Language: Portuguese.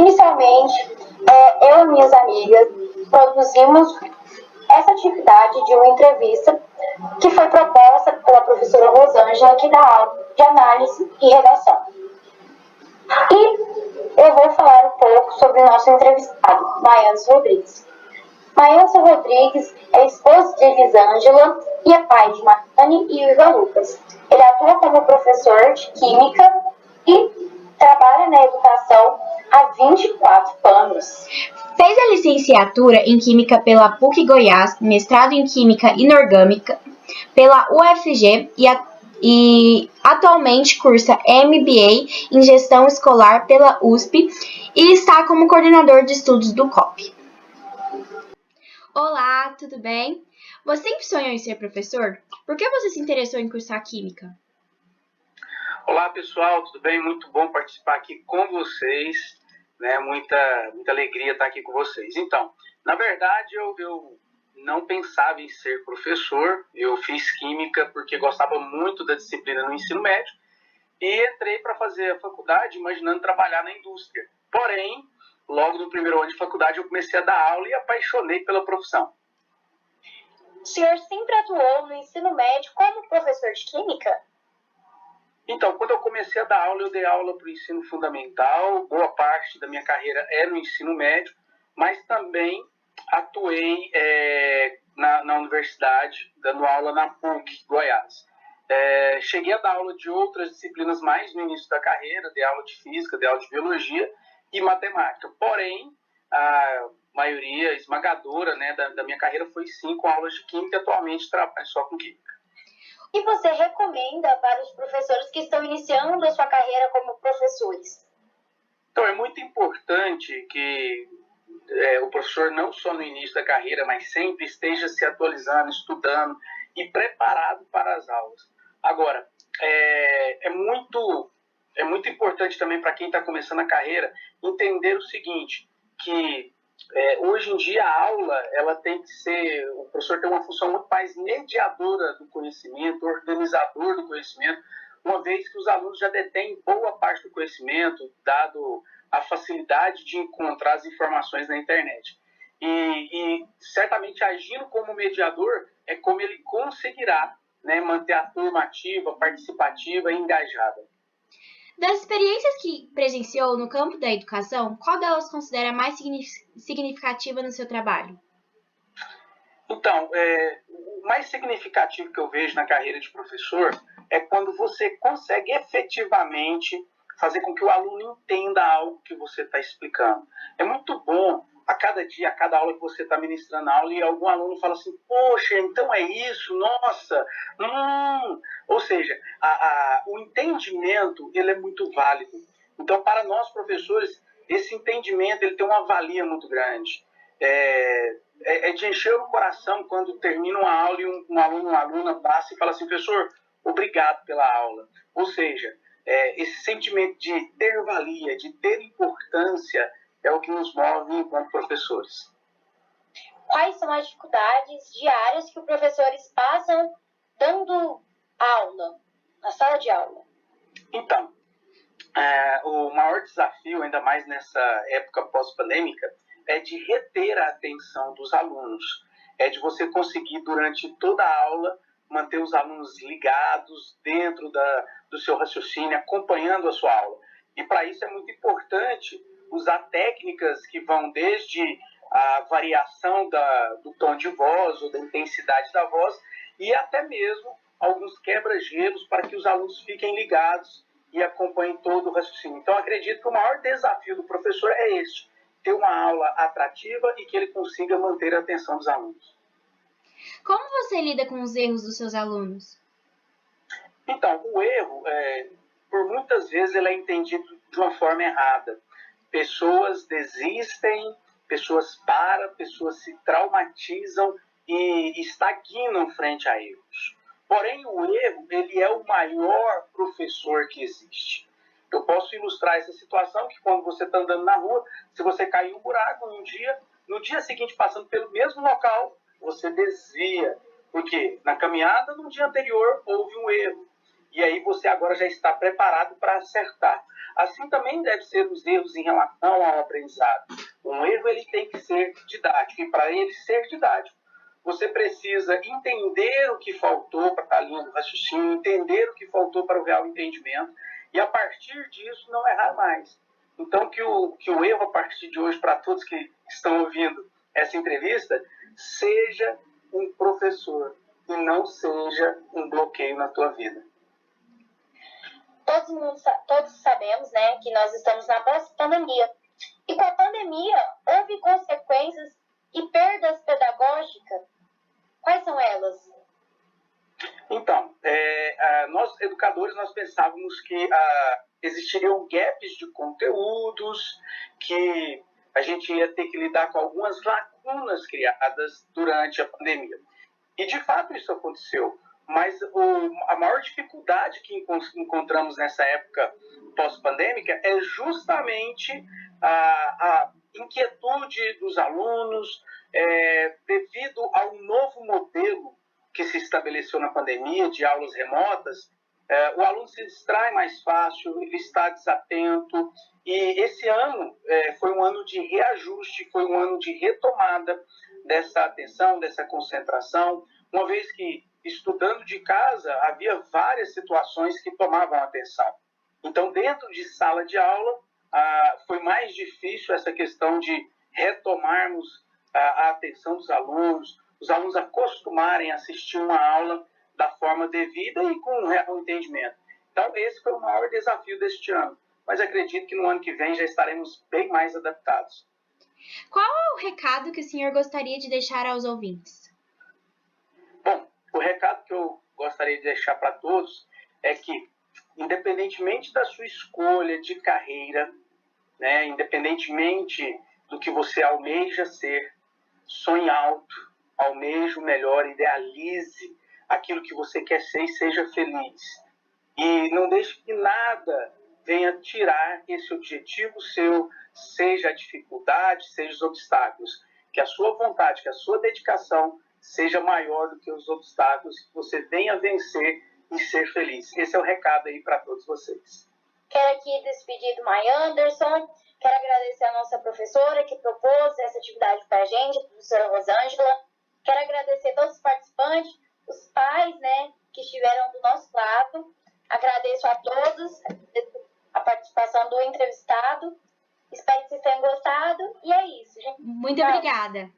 Inicialmente, eu e minhas amigas produzimos essa atividade de uma entrevista que foi proposta pela professora Rosângela, que dá aula de análise e redação. E eu vou falar um pouco sobre o nosso entrevistado, Maianso Rodrigues. Maianso Rodrigues é esposo de Elisângela e é pai de Mariane e Iva Lucas. Ele atua como professor de Química e trabalha na educação há 24 anos. Fez a licenciatura em Química pela PUC Goiás, mestrado em Química Inorgânica pela UFG e atualmente cursa MBA em Gestão Escolar pela USP e está como coordenador de estudos do COP. Olá, tudo bem? Você sempre sonhou em ser professor? Por que você se interessou em cursar Química? Olá pessoal, tudo bem? Muito bom participar aqui com vocês, né? Muita alegria estar aqui com vocês. Então, na verdade eu não pensava em ser professor, eu fiz Química porque gostava muito da disciplina no ensino médio e entrei para fazer a faculdade imaginando trabalhar na indústria. Porém, logo no primeiro ano de faculdade eu comecei a dar aula e apaixonei pela profissão. O senhor sempre atuou no ensino médio como professor de Química? Então, quando eu comecei a dar aula, eu dei aula para o ensino fundamental, boa parte da minha carreira é no ensino médio, mas também atuei na universidade, dando aula na PUC Goiás. Cheguei a dar aula de outras disciplinas mais no início da carreira, dei aula de física, dei aula de biologia e matemática. Porém, a maioria esmagadora, né, da minha carreira foi sim com aulas de química, atualmente trabalho só com química. O que você recomenda para os professores que estão iniciando a sua carreira como professores? Então, é muito importante que o professor, não só no início da carreira, mas sempre esteja se atualizando, estudando e preparado para as aulas. Agora, é muito importante também para quem está começando a carreira entender o seguinte, que hoje em dia a aula, ela tem que ser, o professor tem uma função muito mais mediadora do conhecimento, organizador do conhecimento, uma vez que os alunos já detêm boa parte do conhecimento, dado a facilidade de encontrar as informações na internet. E certamente agindo como mediador é como ele conseguirá, né, manter a turma ativa, participativa e engajada. Das experiências que presenciou no campo da educação, qual delas considera mais significativa no seu trabalho? Então, o mais significativo que eu vejo na carreira de professor é quando você consegue efetivamente fazer com que o aluno entenda algo que você está explicando. É muito bom a cada dia, a cada aula que você está ministrando a aula e algum aluno fala assim, poxa, então é isso, nossa, Ou seja, o entendimento ele é muito válido. Então, para nós professores, esse entendimento ele tem uma valia muito grande. É de encher o coração quando termina uma aula e um aluno, uma aluna passa e fala assim, professor, obrigado pela aula. Ou seja, esse sentimento de ter valia, de ter importância, é o que nos move enquanto professores. Quais são as dificuldades diárias que os professores passam dando aula, na sala de aula? Então, o maior desafio, ainda mais nessa época pós-pandêmica, é de reter a atenção dos alunos. É de você conseguir, durante toda a aula, manter os alunos ligados dentro do seu raciocínio, acompanhando a sua aula. E para isso é muito importante usar técnicas que vão desde a variação do tom de voz ou da intensidade da voz e até mesmo alguns quebra-gelos para que os alunos fiquem ligados e acompanhem todo o raciocínio. Então, acredito que o maior desafio do professor é este, ter uma aula atrativa e que ele consiga manter a atenção dos alunos. Como você lida com os erros dos seus alunos? Então, o erro, por muitas vezes, ele é entendido de uma forma errada. Pessoas desistem, pessoas param, pessoas se traumatizam e estagnam frente a erros. Porém, o erro, ele é o maior professor que existe. Eu posso ilustrar essa situação que quando você está andando na rua, se você cair em um buraco no dia seguinte, passando pelo mesmo local, você desvia. Porque na caminhada, no dia anterior, houve um erro. E aí você agora já está preparado para acertar. Assim também deve ser os erros em relação ao aprendizado. Um erro ele tem que ser didático, e para ele ser didático, você precisa entender o que faltou para a linha do raciocínio, entender o que faltou para o real entendimento, e a partir disso não errar mais. Então que o erro a partir de hoje, para todos que estão ouvindo essa entrevista, seja um professor e não seja um bloqueio na tua vida. Todos sabemos, né, que nós estamos na pós-pandemia. E com a pandemia, houve consequências e perdas pedagógicas. Quais são elas? Então, nós educadores, nós pensávamos que existiriam gaps de conteúdos, que a gente ia ter que lidar com algumas lacunas criadas durante a pandemia. E, de fato, isso aconteceu. Mas a maior dificuldade que encontramos nessa época pós-pandêmica é justamente a inquietude dos alunos devido ao novo modelo que se estabeleceu na pandemia de aulas remotas. O aluno se distrai mais fácil, ele está desatento, e esse ano foi um ano de reajuste, foi um ano de retomada dessa atenção, dessa concentração, uma vez que, estudando de casa, havia várias situações que tomavam atenção. Então, dentro de sala de aula, foi mais difícil essa questão de retomarmos a atenção dos alunos, os alunos acostumarem a assistir uma aula da forma devida e com um real entendimento. Então, esse foi o maior desafio deste ano. Mas acredito que no ano que vem já estaremos bem mais adaptados. Qual é o recado que o senhor gostaria de deixar aos ouvintes? Bom, o recado que eu gostaria de deixar para todos é que, independentemente da sua escolha de carreira, né, independentemente do que você almeja ser, sonhe alto, almeje o melhor, idealize aquilo que você quer ser e seja feliz. E não deixe que nada venha tirar esse objetivo seu, seja a dificuldade, seja os obstáculos. Que a sua vontade, que a sua dedicação seja maior do que os obstáculos, que você venha vencer e ser feliz. Esse é o recado aí para todos vocês. Quero aqui despedir do Mai Anderson, quero agradecer a nossa professora que propôs essa atividade para a gente, a professora Rosângela. Quero agradecer a todos os participantes, os pais, né, que estiveram do nosso lado. Agradeço a todos a participação do entrevistado. Espero que vocês tenham gostado. E é isso, gente. Muito obrigada.